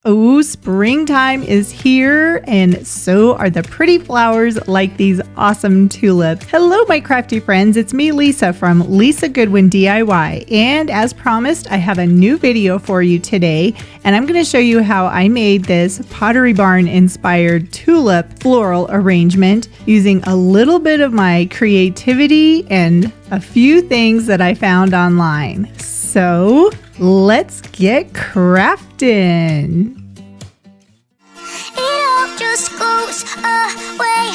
Oh, springtime is here, and so are the pretty flowers like these awesome tulips. Hello, my crafty friends. It's me, Lisa, from Lisa Goodwin DIY. And as promised, I have a new video for you today, and I'm going to show you how I made this Pottery Barn inspired tulip floral arrangement using a little bit of my creativity and a few things that I found online. So let's get crafting. It all just goes away.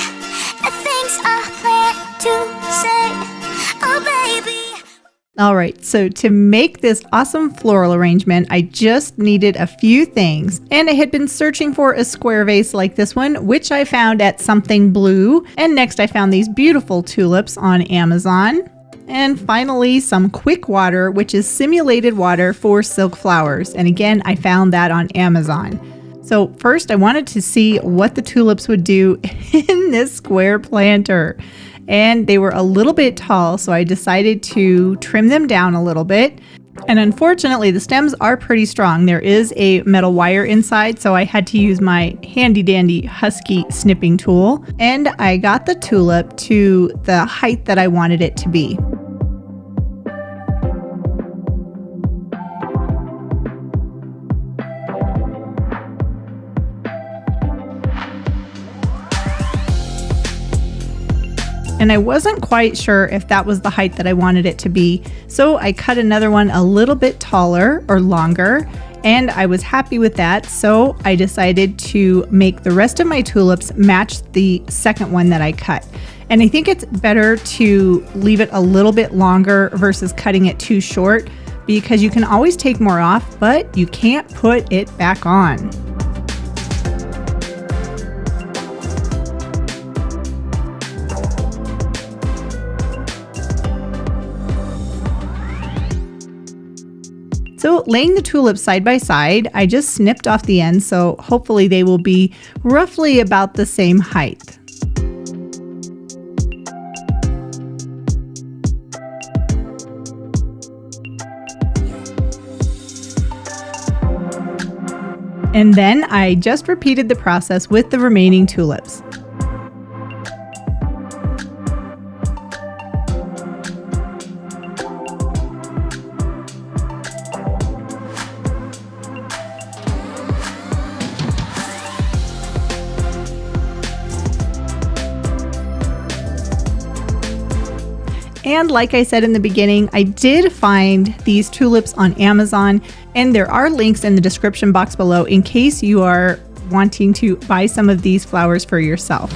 The things I plan to say. Oh, baby. All right, so to make this awesome floral arrangement, I just needed a few things. And I had been searching for a square vase like this one, which I found at Something Blue. And next I found these beautiful tulips on Amazon. And finally, some quick water, which is simulated water for silk flowers. And again, I found that on Amazon. So first, I wanted to see what the tulips would do in this square planter. And they were a little bit tall, so I decided to trim them down a little bit. And unfortunately, the stems are pretty strong. There is a metal wire inside, so I had to use my handy dandy husky snipping tool. And I got the tulip to the height that I wanted it to be. And I wasn't quite sure if that was the height that I wanted it to be, so I cut another one a little bit taller or longer, and I was happy with that, so I decided to make the rest of my tulips match the second one that I cut. And I think it's better to leave it a little bit longer versus cutting it too short, because you can always take more off, but you can't put it back on. So laying the tulips side by side, I just snipped off the ends, so hopefully they will be roughly about the same height. And then I just repeated the process with the remaining tulips. And like I said in the beginning, I did find these tulips on Amazon, and there are links in the description box below in case you are wanting to buy some of these flowers for yourself.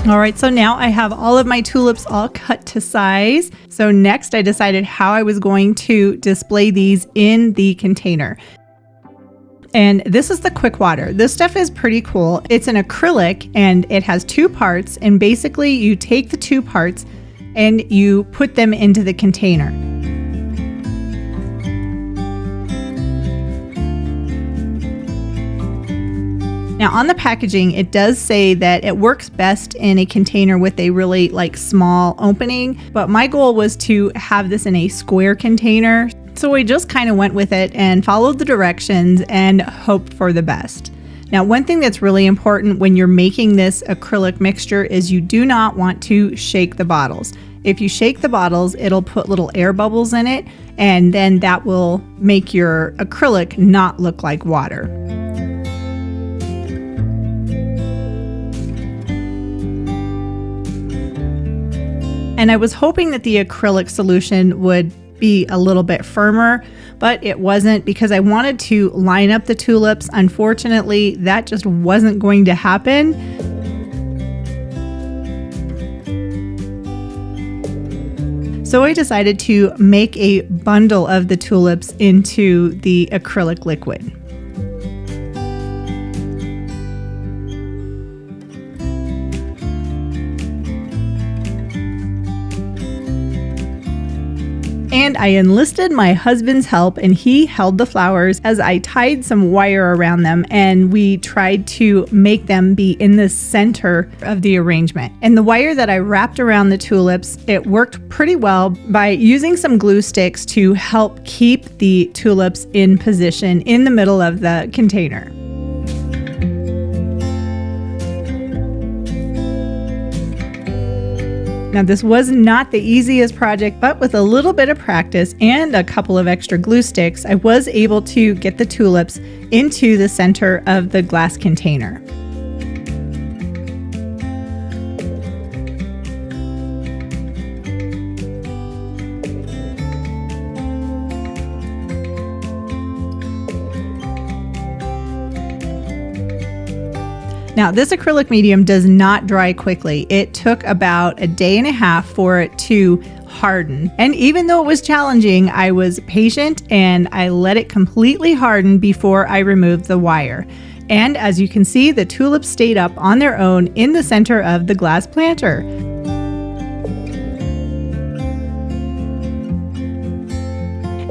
All right, so now I have all of my tulips all cut to size. So next I decided how I was going to display these in the container. And this is the quick water. This stuff is pretty cool. It's an acrylic and it has two parts, and basically you take the two parts and you put them into the container. Now on the packaging, it does say that it works best in a container with a really small opening, but my goal was to have this in a square container. So I just kind of went with it and followed the directions and hoped for the best. Now, one thing that's really important when you're making this acrylic mixture is you do not want to shake the bottles. If you shake the bottles, it'll put little air bubbles in it, and then that will make your acrylic not look like water. And I was hoping that the acrylic solution would be a little bit firmer, but it wasn't because I wanted to line up the tulips. Unfortunately, that just wasn't going to happen. So I decided to make a bundle of the tulips into the acrylic liquid. And I enlisted my husband's help, and he held the flowers as I tied some wire around them, and we tried to make them be in the center of the arrangement. And the wire that I wrapped around the tulips, it worked pretty well by using some glue sticks to help keep the tulips in position in the middle of the container. Now, this was not the easiest project, but with a little bit of practice and a couple of extra glue sticks, I was able to get the tulips into the center of the glass container. Now, this acrylic medium does not dry quickly. It took about a day and a half for it to harden. And even though it was challenging, I was patient and I let it completely harden before I removed the wire. And as you can see, the tulips stayed up on their own in the center of the glass planter.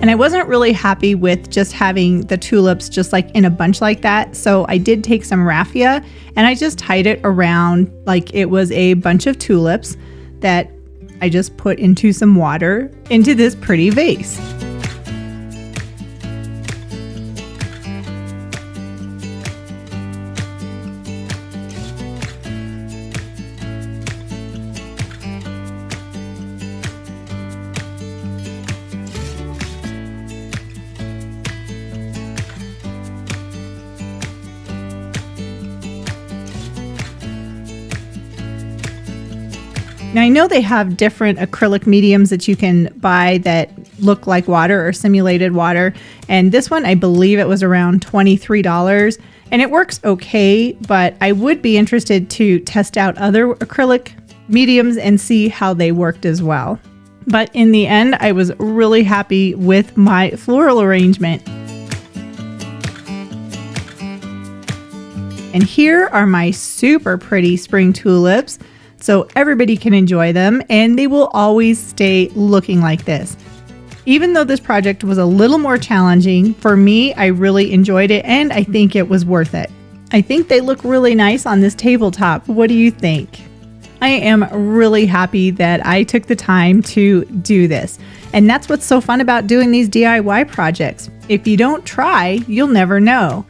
And I wasn't really happy with just having the tulips just like in a bunch like that. So I did take some raffia and I just tied it around like it was a bunch of tulips that I just put into some water into this pretty vase. Now, I know they have different acrylic mediums that you can buy that look like water or simulated water. And this one, I believe it was around $23. And it works okay, but I would be interested to test out other acrylic mediums and see how they worked as well. But in the end, I was really happy with my floral arrangement. And here are my super pretty spring tulips. So everybody can enjoy them and they will always stay looking like this. Even though this project was a little more challenging, for me, I really enjoyed it and I think it was worth it. I think they look really nice on this tabletop. What do you think? I am really happy that I took the time to do this. And that's what's so fun about doing these DIY projects. If you don't try, you'll never know.